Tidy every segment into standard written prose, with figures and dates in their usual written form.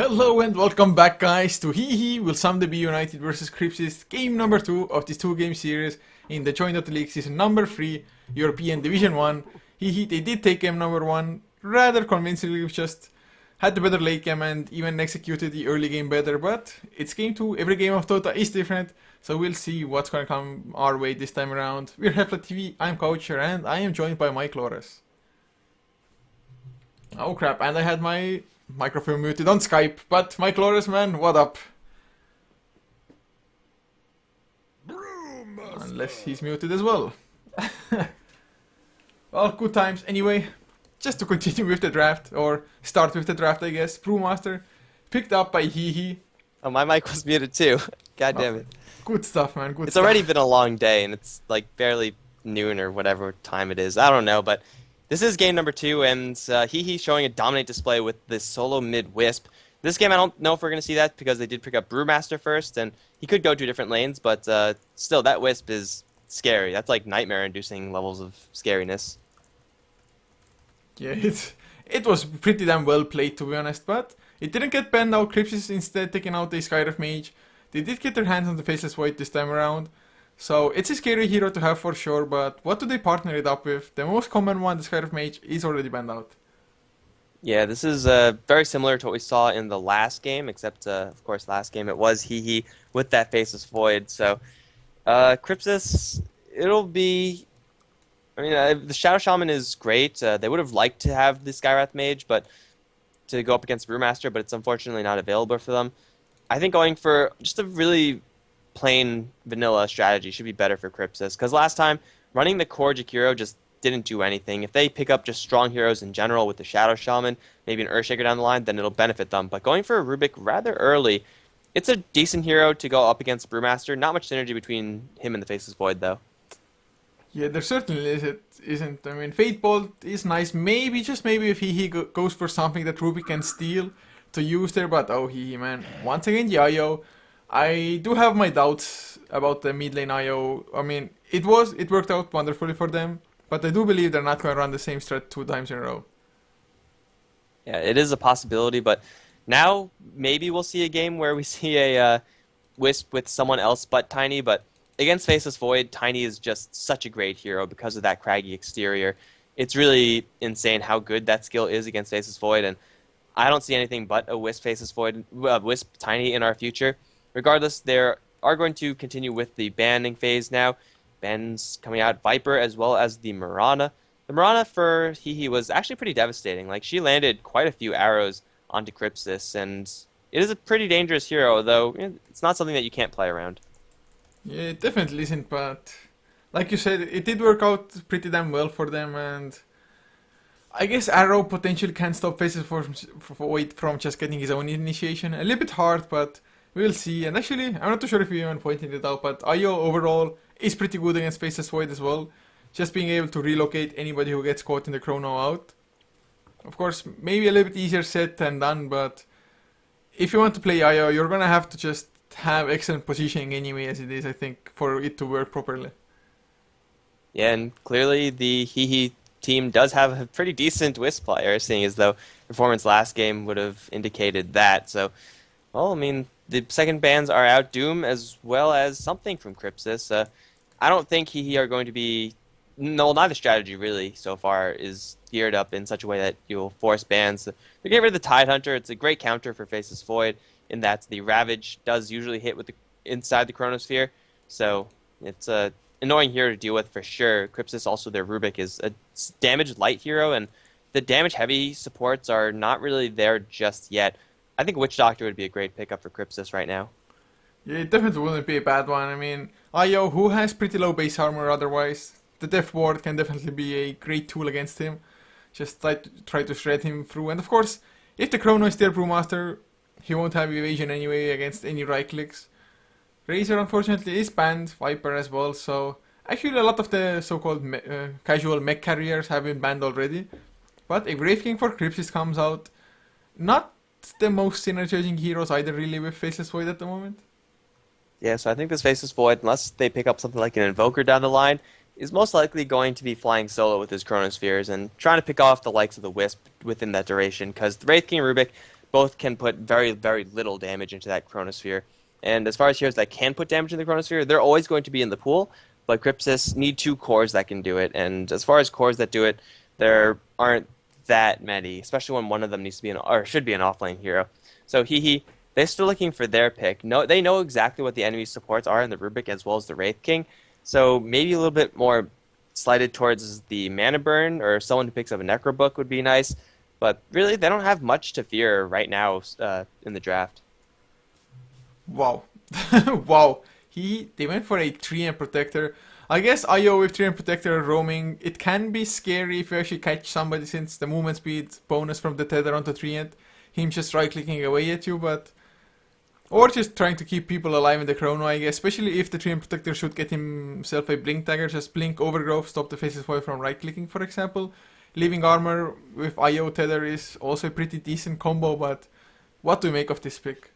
Hello and welcome back, guys, to HEHE will someday be united versus Crypsis, game number 2 of this 2-game series in the Join Dota League season number 3, European Division 1. HEHE, they did take game number 1 rather convincingly, just had the better late game and even executed the early game better, but it's game 2, every game of Dota is different, so we'll see what's gonna come our way this time around. We're HeflaTV, I'm Coucher, and I am joined by Mike Lores. Oh crap, and I had my microphone muted on Skype, but Mike Lores, man, what up? Unless he's muted as well. Well, good times. Anyway, just to continue with the draft, or start with the draft, I guess. Brewmaster, picked up by HEHE. Oh, my mic was muted too. God damn it. Good stuff, man, good It's stuff. already been a long day, and it's like barely noon or whatever time it is. I don't know, but this is game number 2, and HEHE showing a dominant display with this solo mid Wisp. This game, I don't know if we're going to see that because they did pick up Brewmaster first, and he could go 2 different lanes, but still, that Wisp is scary. That's like nightmare-inducing levels of scariness. Yeah, it was pretty damn well played, to be honest, but it didn't get banned out. Crypsis instead taking out the Skyref Mage. They did get their hands on the Faceless Void this time around. So it's a scary hero to have for sure, but what do they partner it up with? The most common one, the Skyref Mage, is already banned out. Yeah, this is very similar to what we saw in the last game, except, of course, last game it was HEHE with that Faceless Void. So, Crypsis, it'll be... I mean, the Shadow Shaman is great. They would have liked to have the Skywrath Mage, but to go up against Brewmaster, but it's unfortunately not available for them. I think going for just a really plain vanilla strategy should be better for Crypsis, because last time running the core Jakiro just didn't do anything. If they pick up just strong heroes in general with the Shadow Shaman, maybe an Earthshaker down the line, then it'll benefit them. But going for a Rubik rather early, it's a decent hero to go up against Brewmaster. Not much synergy between him and the Faceless Void, though. Yeah, there certainly isn't. I mean, Fate Bolt is nice. Maybe, just maybe, if he goes for something that Rubik can steal to use there, but oh, HEHE, man. Once again, the IO. I do have my doubts about the mid lane IO. I mean, it worked out wonderfully for them, but I do believe they're not going to run the same strat 2 times in a row. Yeah, it is a possibility, but now maybe we'll see a game where we see a Wisp with someone else but Tiny, but against Faceless Void, Tiny is just such a great hero because of that craggy exterior. It's really insane how good that skill is against Faceless Void, and I don't see anything but a Wisp Faceless Void, Wisp Tiny in our future. Regardless, they are going to continue with the banning phase now. Bans coming out, Viper as well as the Mirana. The Mirana for HEHE was actually pretty devastating. Like, she landed quite a few arrows onto Crypsis, and it is a pretty dangerous hero, though it's not something that you can't play around. Yeah, it definitely isn't, but like you said, it did work out pretty damn well for them, and I guess Arrow potentially can stop Faceless Void from just getting his own initiation. A little bit hard, but we'll see. And actually, I'm not too sure if you even pointed it out, but IO overall is pretty good against Faceless Void as well. Just being able to relocate anybody who gets caught in the Chrono out. Of course, maybe a little bit easier said than done, but if you want to play IO, you're gonna have to just have excellent positioning anyway as it is, I think, for it to work properly. Yeah, and clearly the HEHE team does have a pretty decent Wisp player, seeing as though performance last game would have indicated that. So, well, I mean, the second bans are out, Doom as well as something from Crypsis. I don't think HEHE are going to be... No, neither strategy really so far is geared up in such a way that you'll force bans. They get rid of the Tidehunter. It's a great counter for Faceless Void in that the Ravage does usually hit with the inside the Chronosphere. So it's a annoying hero to deal with for sure. Crypsis, also their Rubik, is a damage light hero, and the damage heavy supports are not really there just yet. I think Witch Doctor would be a great pickup for Crypsis right now. Yeah, it definitely wouldn't be a bad one. I mean, IO, who has pretty low base armor otherwise, the Death Ward can definitely be a great tool against him. Just try to shred him through. And of course, if the Chrono is their Brewmaster, he won't have evasion anyway against any right clicks. Razor, unfortunately, is banned, Viper as well, so actually a lot of the so-called casual mech carriers have been banned already. But a Grave King for Crypsis comes out. Not the most synergizing heroes either, really, with Faceless Void at the moment. Yeah, so I think this Faceless Void, unless they pick up something like an Invoker down the line, is most likely going to be flying solo with his Chronospheres and trying to pick off the likes of the Wisp within that duration, because the Wraith King Rubik both can put very, very little damage into that Chronosphere. And as far as heroes that can put damage in the Chronosphere, they're always going to be in the pool, but Crypsis need 2 cores that can do it. And as far as cores that do it, there aren't that many, especially when one of them needs to be or should be an offlane hero. So HEHE, they're still looking for their pick. No, they know exactly what the enemy supports are in the Rubik as well as the Wraith King. So maybe a little bit more slighted towards the Mana Burn or someone who picks up a Necro Book would be nice. But really, they don't have much to fear right now in the draft. Wow. Wow. They went for a 3M Protector. I guess IO with 3M Protector roaming, it can be scary if you actually catch somebody since the movement speed bonus from the tether onto 3M, him just right-clicking away at you, but... Or just trying to keep people alive in the chrono, I guess. Especially if the 3M Protector should get himself a Blink Dagger, just Blink Overgrowth, stop the Faceless Void from right-clicking, for example. Leaving Armor with IO Tether is also a pretty decent combo, but what do you make of this pick?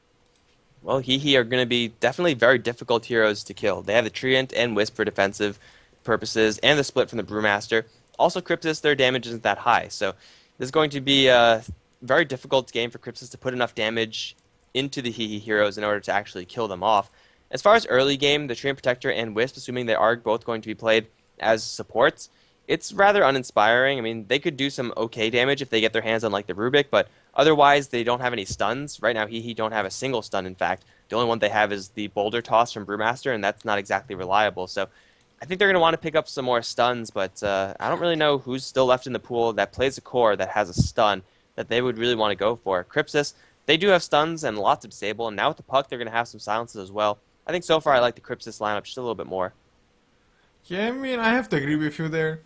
Well, HEHE are going to be definitely very difficult heroes to kill. They have the Treant and Wisp for defensive purposes, and the split from the Brewmaster. Also, Crypsis, their damage isn't that high, so this is going to be a very difficult game for Crypsis to put enough damage into the HEHE heroes in order to actually kill them off. As far as early game, the Treant Protector and Wisp, assuming they are both going to be played as supports, it's rather uninspiring. I mean, they could do some okay damage if they get their hands on like the Rubik, but otherwise they don't have any stuns. Right now, HEHE don't have a single stun, in fact. The only one they have is the Boulder Toss from Brewmaster, and that's not exactly reliable. So I think they're going to want to pick up some more stuns, but I don't really know who's still left in the pool that plays a core that has a stun that they would really want to go for. Crypsis, they do have stuns and lots of disable, and now with the puck, they're going to have some silences as well. I think so far I like the Crypsis lineup just a little bit more. Yeah, I mean, I have to agree with you there.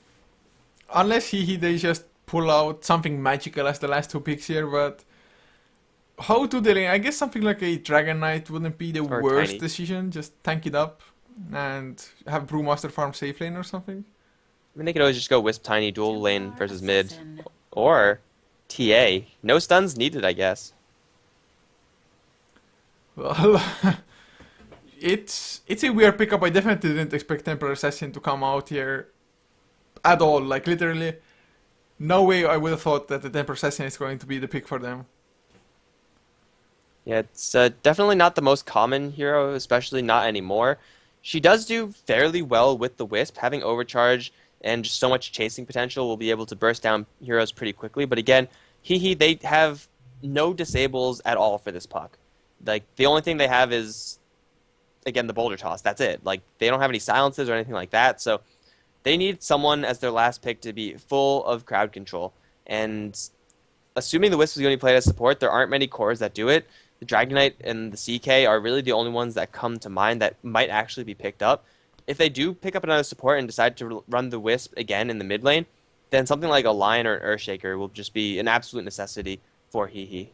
Unless they just pull out something magical as the last 2 picks here, but how do they lane? I guess something like a Dragon Knight wouldn't be the Or worst Tiny. decision. Just tank it up and have Brewmaster farm safe lane or something. I mean, they could always just go Wisp Tiny dual lane versus mid. Or TA. No stuns needed, I guess. Well, it's a weird pickup. I definitely didn't expect Temple Assassin to come out here at all. Like, literally, no way I would have thought that the Temple Assassin is going to be the pick for them. Yeah, it's definitely not the most common hero, especially not anymore. She does do fairly well with the Wisp, having overcharge and just so much chasing potential will be able to burst down heroes pretty quickly. But again, HEHE, they have no disables at all for this puck. Like, the only thing they have is, again, the Boulder Toss. That's it. Like, they don't have any silences or anything like that, so they need someone as their last pick to be full of crowd control. And assuming the Wisp is going to be played as support, there aren't many cores that do it. The Dragon Knight and the CK are really the only ones that come to mind that might actually be picked up. If they do pick up another support and decide to run the Wisp again in the mid lane, then something like a Lion or an Earthshaker will just be an absolute necessity for HEHE.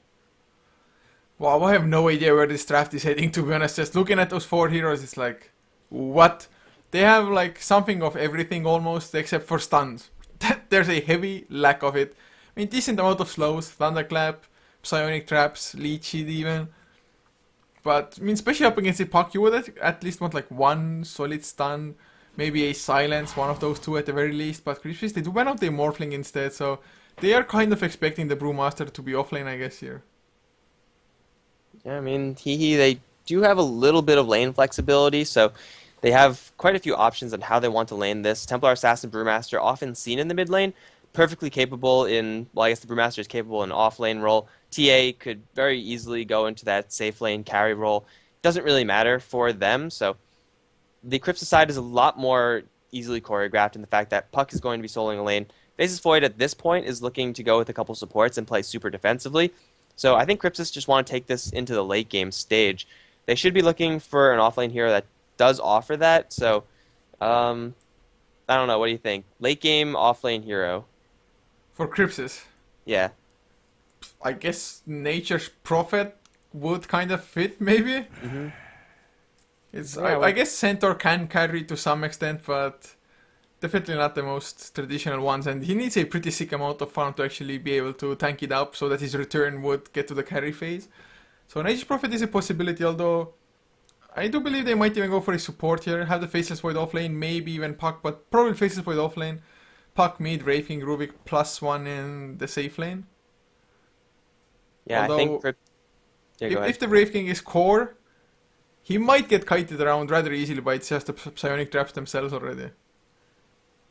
Wow, I have no idea where this draft is heading, to be honest. Just looking at those 4 heroes, it's like, what? They have like something of everything almost, except for stuns. There's a heavy lack of it. I mean, decent amount of slows, Thunderclap, Psionic Traps, Leech Seed even. But, I mean, especially up against the puck, you would at least want like 1 solid stun, maybe a silence, one of those 2 at the very least. But Crypsis, they do ban out the Morphling instead, so they are kind of expecting the Brewmaster to be offlane, I guess, here. Yeah, I mean, HEHE, they do have a little bit of lane flexibility, so they have quite a few options on how they want to lane this. Templar Assassin Brewmaster, often seen in the mid lane, perfectly capable in, well, I guess the Brewmaster is capable in off lane role. TA could very easily go into that safe lane carry role. Doesn't really matter for them, so the Crypsis side is a lot more easily choreographed in the fact that Puck is going to be soloing a lane. Faceless Void at this point is looking to go with a couple supports and play super defensively. So I think Crypsis just want to take this into the late game stage. They should be looking for an offlane hero that does offer that. So I don't know. What do you think? Late game offlane hero. For Crypsis, Yeah. I guess Nature's Prophet would kind of fit, maybe? Mm-hmm. It's Yeah, I guess Centaur can carry to some extent, but definitely not the most traditional ones. And he needs a pretty sick amount of farm to actually be able to tank it up so that his return would get to the carry phase. So Nature's Prophet is a possibility, although I do believe they might even go for a support here. Have the Faceless Void offlane, maybe even Puck, but probably Faceless Void offlane. Puck mid, Wraith King, Rubik +1 in the safe lane. Yeah, I think Although, yeah, go if ahead. the Brave King is core, he might get kited around rather easily by just the psionic traps themselves already.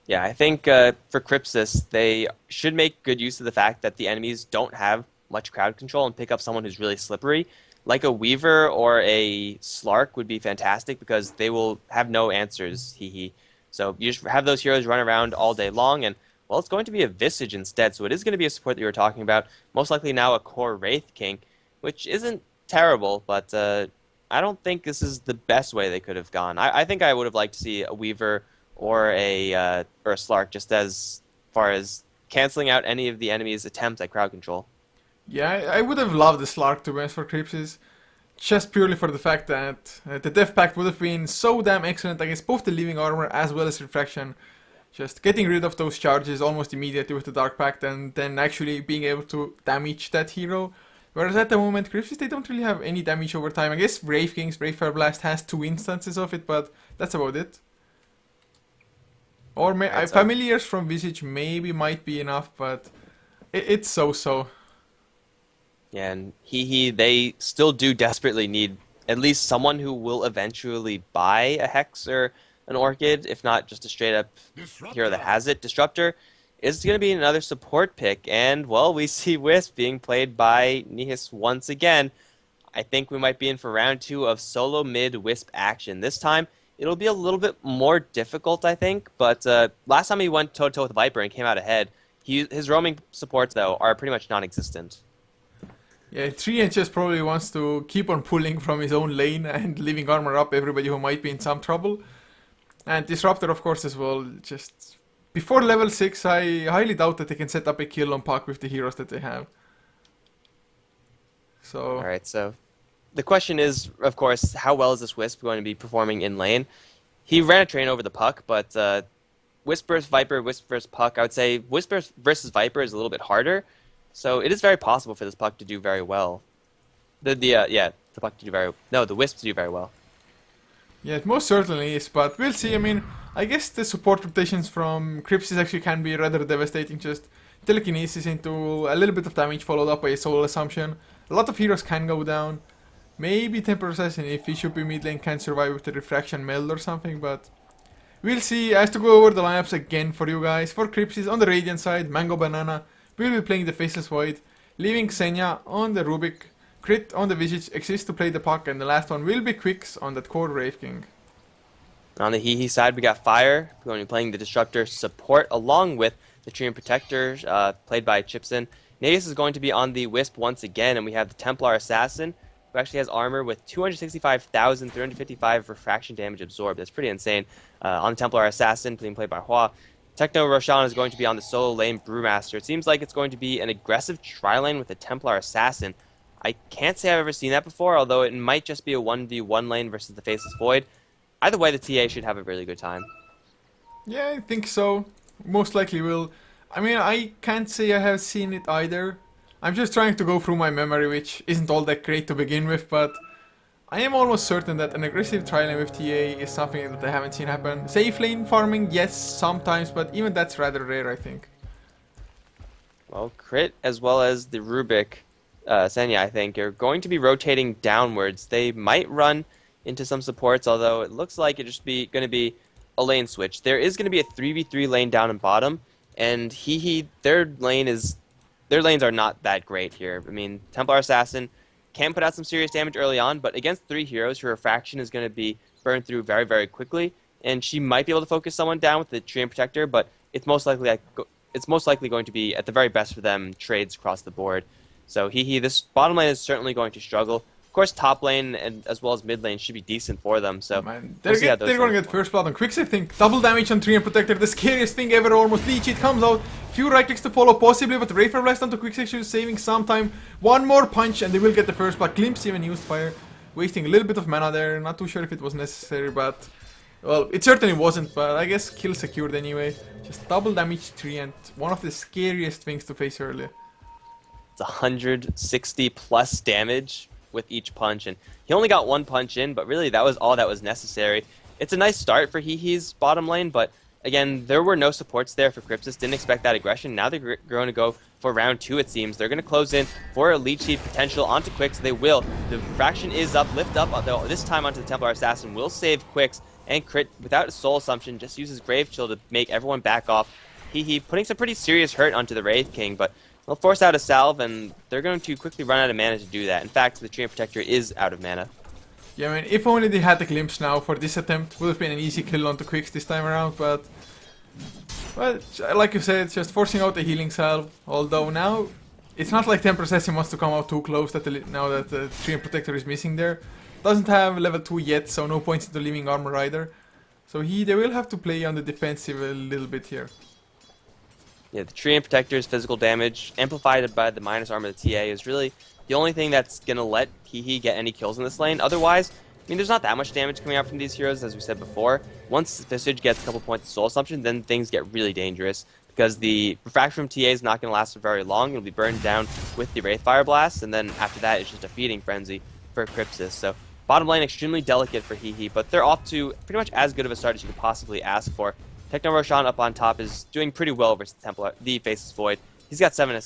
Yeah, I think for Crypsis, they should make good use of the fact that the enemies don't have much crowd control and pick up someone who's really slippery. Like a Weaver or a Slark would be fantastic because they will have no answers, hee hee. So you just have those heroes run around all day long, and well, it's going to be a Visage instead, so it is going to be a support that you were talking about. Most likely now a core Wraith King, which isn't terrible, but I don't think this is the best way they could have gone. I think I would have liked to see a Weaver or a Slark, just as far as canceling out any of the enemy's attempts at crowd control. Yeah, I would have loved the Slark to be honest for Crypsis, just purely for the fact that the Death Pact would have been so damn excellent against both the Living Armor as well as Refraction. Just getting rid of those charges almost immediately with the Dark Pact and then actually being able to damage that hero. Whereas at the moment, Crypsis, they don't really have any damage over time. I guess Brave King's Brave Fire Blast has 2 instances of it, but that's about it. Or Right, so Familiars from Visage maybe might be enough, but it's so-so. yeah, and they still do desperately need at least someone who will eventually buy a Hex or an Orchid, if not just a straight up hero that has it. Disruptor is going to be another support pick, and well, we see Wisp being played by Nihis once again. I think we might be in for round 2 of solo mid Wisp action. This time, it'll be a little bit more difficult, I think, but last time he went toe-to-toe with Viper and came out ahead, his roaming supports, though, are pretty much non-existent. Yeah, 3 just probably wants to keep on pulling from his own lane and leaving armor up everybody who might be in some trouble. And Disruptor, of course, as well. Just before level 6, I highly doubt that they can set up a kill on Puck with the heroes that they have. All So, right, so the question is, of course, how well is this Wisp going to be performing in lane? He ran a train over the Puck, but Wisp versus Viper, Wisp versus Puck, I would say Wisp versus Viper is a little bit harder. So it is very possible for this Puck to do very well. The Puck to do very no, the Wisp to do very well. yeah, it most certainly is, but we'll see. I mean, I guess the support rotations from Crypsis actually can be rather devastating. Just telekinesis into a little bit of damage followed up by a soul assumption. A lot of heroes can go down. Maybe Temporal Assassin, if he should be mid lane, can survive with the Refraction Meld or something, but we'll see. I have to go over the lineups again for you guys. For Crypsis, on the Radiant side, Mango Banana will be playing the Faceless Void, leaving Xenia on the Rubik, Crit on the Visage, Exist to play the Puck, and the last one will be Quicks on that core Wraith King. On the HeHe side, we got Fire going to be playing the Disruptor support along with the Treant Protector, played by Chipson. Natus is going to be on the Wisp once again, and we have the Templar Assassin, who actually has armor with 265,355 refraction damage absorbed. That's pretty insane. On the Templar Assassin, being played by Hua. Techno Roshan is going to be on the solo lane Brewmaster. It seems like it's going to be an aggressive tri-lane with the Templar Assassin. I can't say I've ever seen that before, although it might just be a 1v1 lane versus the Faceless Void. Either way, the TA should have a really good time. Yeah, I think so. Most likely will. I mean, I can't say I have seen it either. I'm just trying to go through my memory, which isn't all that great to begin with, but I am almost certain that an aggressive tri-lane with TA is something that I haven't seen happen. Safe lane farming, yes, sometimes, but even that's rather rare, I think. Well, Crit as well as the Rubik, Senya, I think, are going to be rotating downwards. They might run into some supports, although it looks like it's just going to be a lane switch. There is going to be a 3v3 lane down and bottom, and their lanes are not that great here. I mean, Templar Assassin can put out some serious damage early on, but against 3 heroes, her refraction is going to be burned through very, very quickly, and she might be able to focus someone down with the Treant Protector, but it's most likely going to be, at the very best for them, trades across the board. So this bottom lane is certainly going to struggle. Of course, top lane and as well as mid lane should be decent for them. So Man, we'll they're going to get first blood on Quicks, I think. Double damage on Treant Protector, the scariest thing ever, almost leech. It comes out. Few right clicks to follow, possibly, but Rayfire Blast onto Quicks actually saving some time. One more punch and they will get the first blood. Glimpse even used fire, wasting a little bit of mana there. Not too sure if it was necessary, but well, it certainly wasn't, but I guess kill secured anyway. Just double damage Treant, one of the scariest things to face early. It's 160 plus damage with each punch, and he only got 1 punch in, but really that was all that was necessary. It's a nice start for HeHe's bottom lane, but again, there were no supports there for Crypsis. Didn't expect that aggression. Now they're going to go for round 2, it seems. They're going to close in for a lead sheet potential onto Quicks. They will. The fraction is up, lift up, though this time onto the Templar Assassin. Will save Quicks, and Crit, without a soul assumption, just uses Grave Chill to make everyone back off. HEHE putting some pretty serious hurt onto the Wraith King, but they'll force out a salve, and they're going to quickly run out of mana to do that. In fact, the Treant Protector is out of mana. Yeah, I mean, if only they had the glimpse now for this attempt, would have been an easy kill onto Quicks this time around, but like you said, it's just forcing out the healing salve, although now it's not like Temper Assassin wants to come out too close now that the Treant Protector is missing there. Doesn't have level 2 yet, so no points into Living Armor either. So they will have to play on the defensive a little bit here. Yeah, the Treant Protector's physical damage, amplified by the minus armor of the TA, is really the only thing that's going to let HEHE get any kills in this lane. Otherwise, I mean, there's not that much damage coming out from these heroes, as we said before. Once Visage gets a couple points of Soul Assumption, then things get really dangerous, because the Refraction from TA is not going to last for very long. It'll be burned down with the Wraithfire Blast, and then after that, it's just a feeding frenzy for Crypsis. So, bottom lane, extremely delicate for HEHE, but they're off to pretty much as good of a start as you could possibly ask for. Techno Roshan up on top is doing pretty well versus the Faceless Void. He's got 7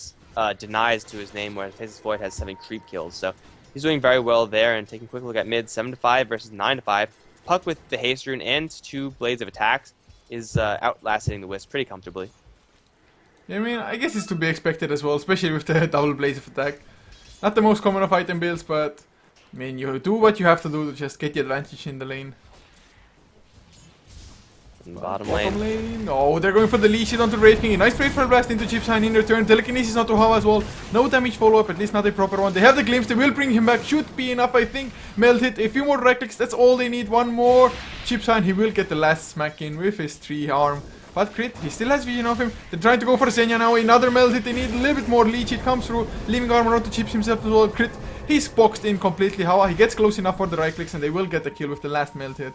denies to his name, whereas Faceless Void has 7 creep kills. So he's doing very well there, and taking a quick look at mid, 7-5 versus 9-5. Puck with the Haste Rune and 2 Blades of Attacks is outlasting the Wisp pretty comfortably. Yeah, I mean, I guess it's to be expected as well, especially with the double Blades of Attack. Not the most common of item builds, but I mean, you do what you have to do to just get the advantage in the lane. Bottom lane. Oh, they're going for the lead sheet onto Wraith King. A nice Wraithfire Blast into Chipsign in return. Telekinesis onto Hava as well. No damage follow-up, at least not a proper one. They have the glimpse, they will bring him back. Should be enough, I think. Melt hit, a few more right clicks, that's all they need. One more. Chipsign, he will get the last smack in with his 3 arm. But Crit, he still has vision of him. They're trying to go for Zenya now. Another melt hit, they need a little bit more lead sheet. Comes through, leaving armor onto Chips himself as well. Crit, he's boxed in completely. Hava, he gets close enough for the right clicks, and they will get the kill with the last melt hit.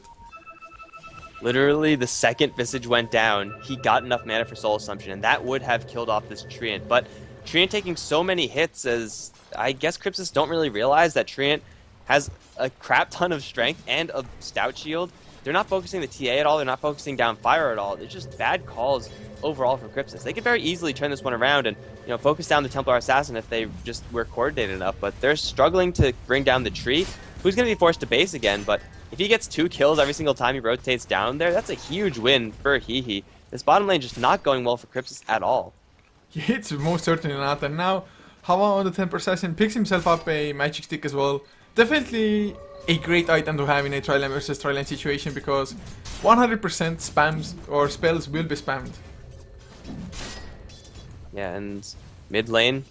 Literally, the second Visage went down, he got enough mana for Soul Assumption, and that would have killed off this Treant. But Treant taking so many hits, as I guess Crypsis don't really realize that Treant has a crap ton of strength and a stout shield. They're not focusing the TA at all, they're not focusing down fire at all. It's just bad calls overall for Crypsis. They could very easily turn this one around and focus down the Templar Assassin if they just were coordinated enough, but they're struggling to bring down the tree. Who's going to be forced to base again, but if he gets 2 kills every single time he rotates down there, that's a huge win for HEHE. This bottom lane just not going well for Crypsis at all. It's most certainly not, and now Hava on the Temper Assassin picks himself up a Magic Stick as well. Definitely a great item to have in a tri-lane versus tri-lane situation, because 100% spams or spells will be spammed. Yeah, and mid lane,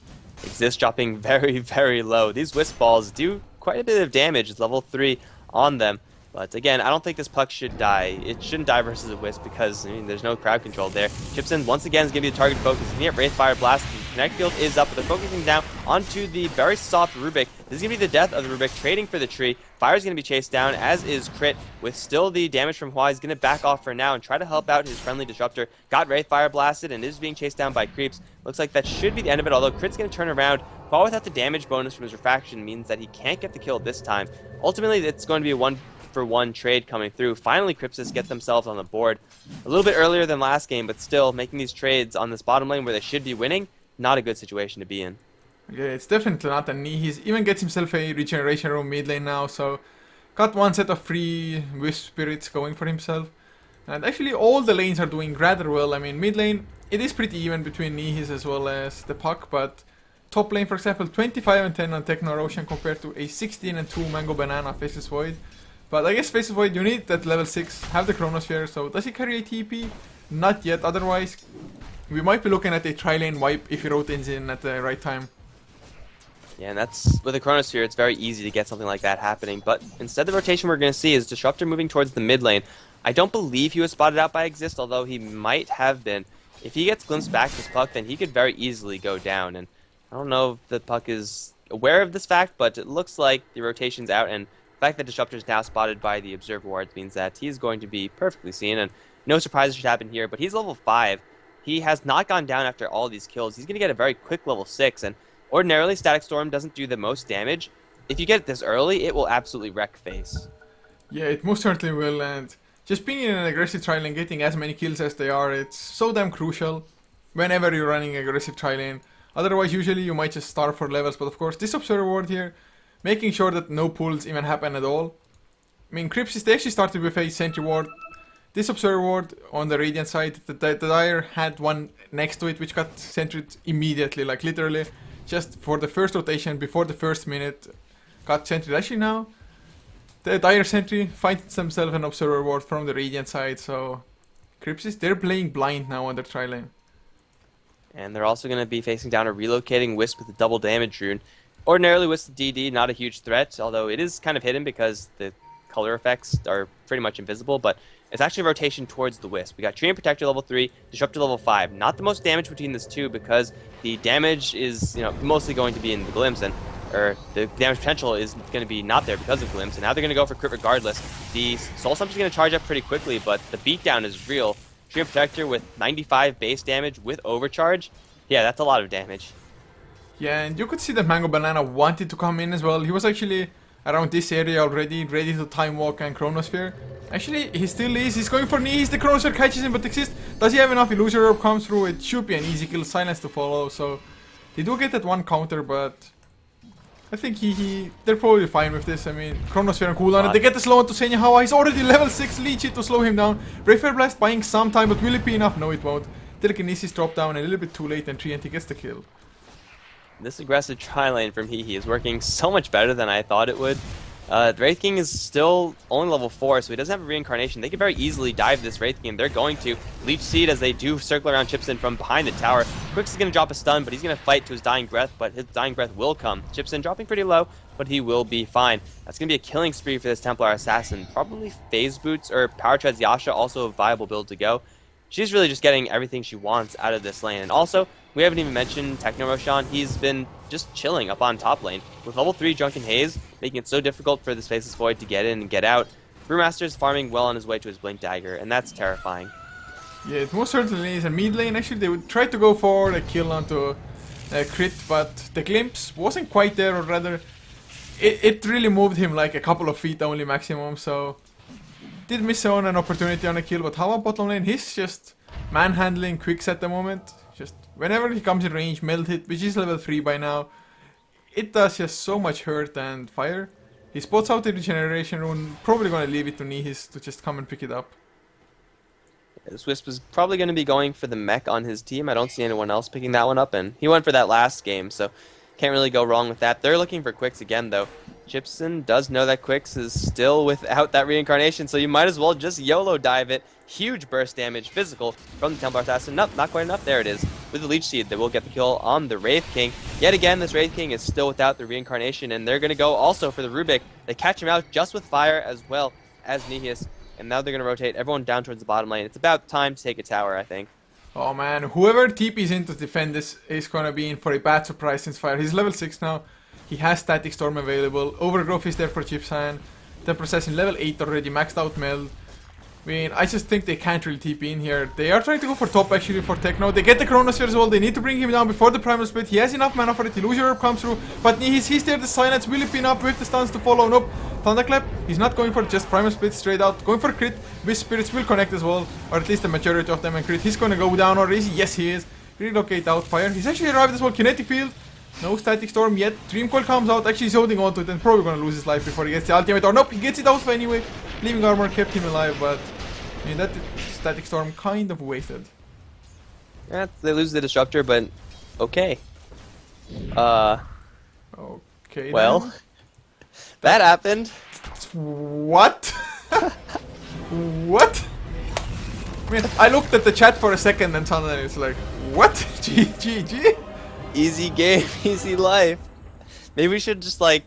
Exist dropping very, very low. These Wisp Balls do quite a bit of damage. It's level 3 on them. But again, I don't think this puck should die. It shouldn't die versus a Wisp because, I mean, there's no crowd control there. Chipson, once again, is going to be the target focus. He's going to get Wraithfire Blast. The Connect Field is up, but they're focusing down onto the very soft Rubik. This is going to be the death of the Rubik, trading for the tree. Fire is going to be chased down, as is Crit, with still the damage from Hua. He's going to back off for now and try to help out his friendly Disruptor. Got Wraithfire blasted and is being chased down by Creeps. Looks like that should be the end of it, although Crit's going to turn around. Hua without the damage bonus from his Refraction means that he can't get the kill this time. Ultimately, it's going to be a 1-for-1 trade coming through. Finally, Crypsis get themselves on the board. A little bit earlier than last game, but still, making these trades on this bottom lane where they should be winning, not a good situation to be in. Yeah, it's definitely not, and he even gets himself a regeneration room mid lane now, so got one set of free Wisp Spirits going for himself. And actually all the lanes are doing rather well. I mean, mid lane, it is pretty even between Nihis as well as the Puck, but top lane, for example, 25 and 10 on Techno Ocean compared to a 16 and 2 Mango Banana Faceless Void. But I guess Faceless Void, you need that level 6, have the Chronosphere, so does he carry a TP? Not yet, otherwise we might be looking at a tri-lane wipe if he rotates in at the right time. Yeah, and that's, with a Chronosphere, it's very easy to get something like that happening, but instead the rotation we're going to see is Disruptor moving towards the mid lane. I don't believe he was spotted out by Exist, although he might have been. If he gets glimpsed back this Puck, then he could very easily go down, and I don't know if the Puck is aware of this fact, but it looks like the rotation's out, and the fact that Disruptor is now spotted by the Observe Wards means that he's going to be perfectly seen, and no surprises should happen here, but he's level 5. He has not gone down after all these kills. He's going to get a very quick level 6, and ordinarily Static Storm doesn't do the most damage. If you get it this early, it will absolutely wreck face. Yeah, it most certainly will, and just being in an aggressive trial and getting as many kills as they are, it's so damn crucial whenever you're running aggressive trial lane. Otherwise, usually you might just starve for levels, but of course, this observer ward here, making sure that no pulls even happen at all. I mean, Crypsis, they actually started with a sentry ward. This observer ward on the Radiant side, the Dire had one next to it which got sentryed immediately, like literally just for the first rotation before the first minute got sentryed. Actually now, the Dire sentry finds themselves an observer ward from the Radiant side, so Crypsis, they're playing blind now on their tri lane. And they're also going to be facing down a relocating Wisp with a double damage rune. Ordinarily, Wisp DD, not a huge threat, although it is kind of hidden because the color effects are pretty much invisible, but it's actually a rotation towards the Wisp. We got Treant Protector level 3, Disruptor level 5. Not the most damage between these two because the damage is, mostly going to be in the Glimpse, and the damage potential is going to be not there because of Glimpse, and now they're going to go for crit regardless. The Soul Stump is going to charge up pretty quickly, but the beatdown is real. Treant Protector with 95 base damage with overcharge. Yeah, that's a lot of damage. Yeah, and you could see that Mango Banana wanted to come in as well. He was actually around this area already, ready to Time Walk and Chronosphere. Actually, he still is. He's going for knees. The Chronosphere catches him, but exists. Does he have enough? Illusion Orb comes through. It should be an easy kill. Silence to follow. So they do get that one counter, but I think they're probably fine with this. I mean, Chronosphere and cooldown. And they get the slow on to Senyahawa. He's already level 6. Leech it to slow him down. Brave Blast buying some time, but will it be enough? No, it won't. Telekinesis drop down a little bit too late, and Treant gets the kill. This aggressive tri-lane from HEHE is working so much better than I thought it would. The Wraith King is still only level 4, so he doesn't have a reincarnation. They could very easily dive this Wraith King. They're going to Leech Seed as they do circle around Chipson from behind the tower. Quix is going to drop a stun, but he's going to fight to his dying breath, but his dying breath will come. Chipson dropping pretty low, but he will be fine. That's going to be a killing spree for this Templar Assassin. Probably Phase Boots or Power Treads Yasha, also a viable build to go. She's really just getting everything she wants out of this lane. And also, we haven't even mentioned Techno Roshan. He's been just chilling up on top lane with level 3 Drunken Haze, making it so difficult for this Faceless Void to get in and get out. Brewmaster's farming well on his way to his Blink Dagger, and that's terrifying. Yeah, it most certainly is. A mid lane, actually, they would try to go for a kill onto a crit, but the glimpse wasn't quite there, or rather, it really moved him like a couple of feet only maximum, so did miss on an opportunity on a kill. But how about bottom lane? He's just manhandling Quicks at the moment. Just whenever he comes in range, melt hit, which is level 3 by now, it does just so much hurt and fire. He spots out the regeneration rune, probably gonna leave it to Nihis to just come and pick it up. This Wisp is probably going to be going for the mech on his team. I don't see anyone else picking that one up, and he went for that last game, so can't really go wrong with that. They're looking for Quix again, though. Chipson does know that Quix is still without that reincarnation, so you might as well just YOLO dive it. Huge burst damage, physical, from the Templar Assassin. Nope, not quite enough. There it is. With the Leech Seed, they will get the kill on the Wraith King. Yet again, this Wraith King is still without the reincarnation, and they're going to go also for the Rubik. They catch him out just with fire as well as Nihis, and now they're going to rotate everyone down towards the bottom lane. It's about time to take a tower, I think. Oh man, whoever TP's in to defend this is gonna be in for a bad surprise since Fire. He's level 6 now. He has Static Storm available. Overgrowth is there for Chipsan. Templar Assassin level 8 already, maxed out meld. I mean, I just think they can't really TP in here. They are trying to go for top actually for Techno. They get the Chronosphere as well. They need to bring him down before the Primal Split. He has enough mana for it. Illusion Orb comes through. But he's there. The Silence will it pin up with the stuns to follow. Nope. Thunderclap. He's not going for just Primal Split straight out. Going for crit. Wisp Spirits will connect as well. Or at least the majority of them and crit. He's going to go down or is he? Yes, he is. Relocate out Fire. He's actually arrived as well. Kinetic Field. No Static Storm yet. Dream Coil comes out. Actually, he's holding on to it and probably going to lose his life before he gets the ultimate. Or nope, he gets it out anyway. Leaving Armor kept him alive, but I mean, that Static Storm kind of wasted. Yeah, they lose the Disruptor, but okay. Okay. Well, then. that happened. What? What? I mean, I looked at the chat for a second and suddenly it's like, what? GG? Easy game, easy life. Maybe we should just like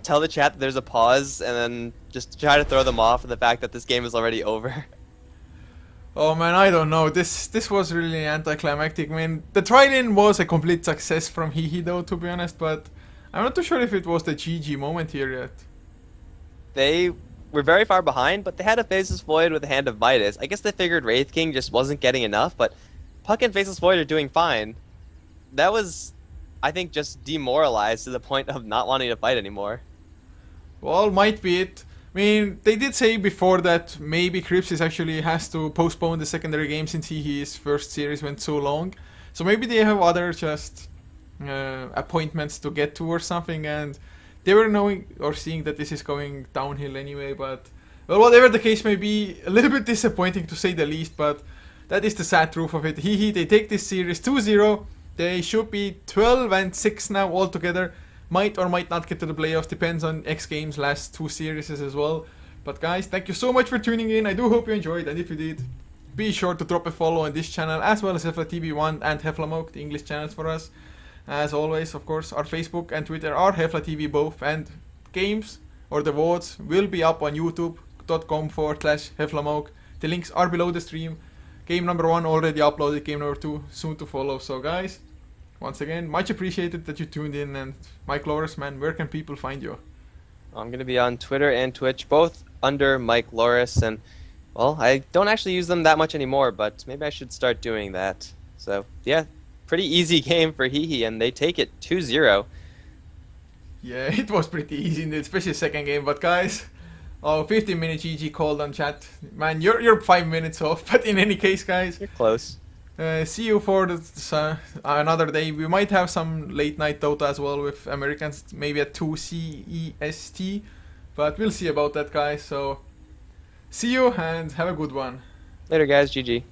tell the chat that there's a pause and then just try to throw them off of the fact that this game is already over. Oh man, I don't know. This was really anticlimactic. I mean, the try-in was a complete success from HEHE though, to be honest, but I'm not too sure if it was the GG moment here yet. They were very far behind, but they had a Faceless Void with a Hand of Midas. I guess they figured Wraith King just wasn't getting enough, but Puck and Faceless Void are doing fine. That was, I think, just demoralized to the point of not wanting to fight anymore. Well, might be it. I mean, they did say before that maybe Crypsis actually has to postpone the secondary game since his first series went so long. So maybe they have other just appointments to get to or something, and they were knowing or seeing that this is going downhill anyway. But well, whatever the case may be, a little bit disappointing to say the least, but that is the sad truth of it. HEHE, they take this series 2-0. They should be 12-6 now altogether. Might or might not get to the playoffs, depends on X Games' last two series as well. But guys, thank you so much for tuning in. I do hope you enjoyed, and if you did, be sure to drop a follow on this channel as well as HeflaTV1 and HeflaMoke, the English channels for us. As always, of course, our Facebook and Twitter are HeflaTV both, and games or the VODs will be up on youtube.com/HeflaMoke. The links are below the stream. Game number 1 already uploaded, game number 2 soon to follow. So guys, once again, much appreciated that you tuned in, and Mike Loris, man, where can people find you? I'm going to be on Twitter and Twitch, both under Mike Loris, and, well, I don't actually use them that much anymore, but maybe I should start doing that. So, yeah, pretty easy game for HEHE, and they take it 2-0. Yeah, it was pretty easy, especially second game, but guys, 15-minute GG called on chat. Man, you're 5 minutes off, but in any case, guys, You're close. See you for another day. We might have some late night Dota as well with Americans, maybe at 2 CEST, but we'll see about that, guys. So, see you and have a good one. Later, guys. GG.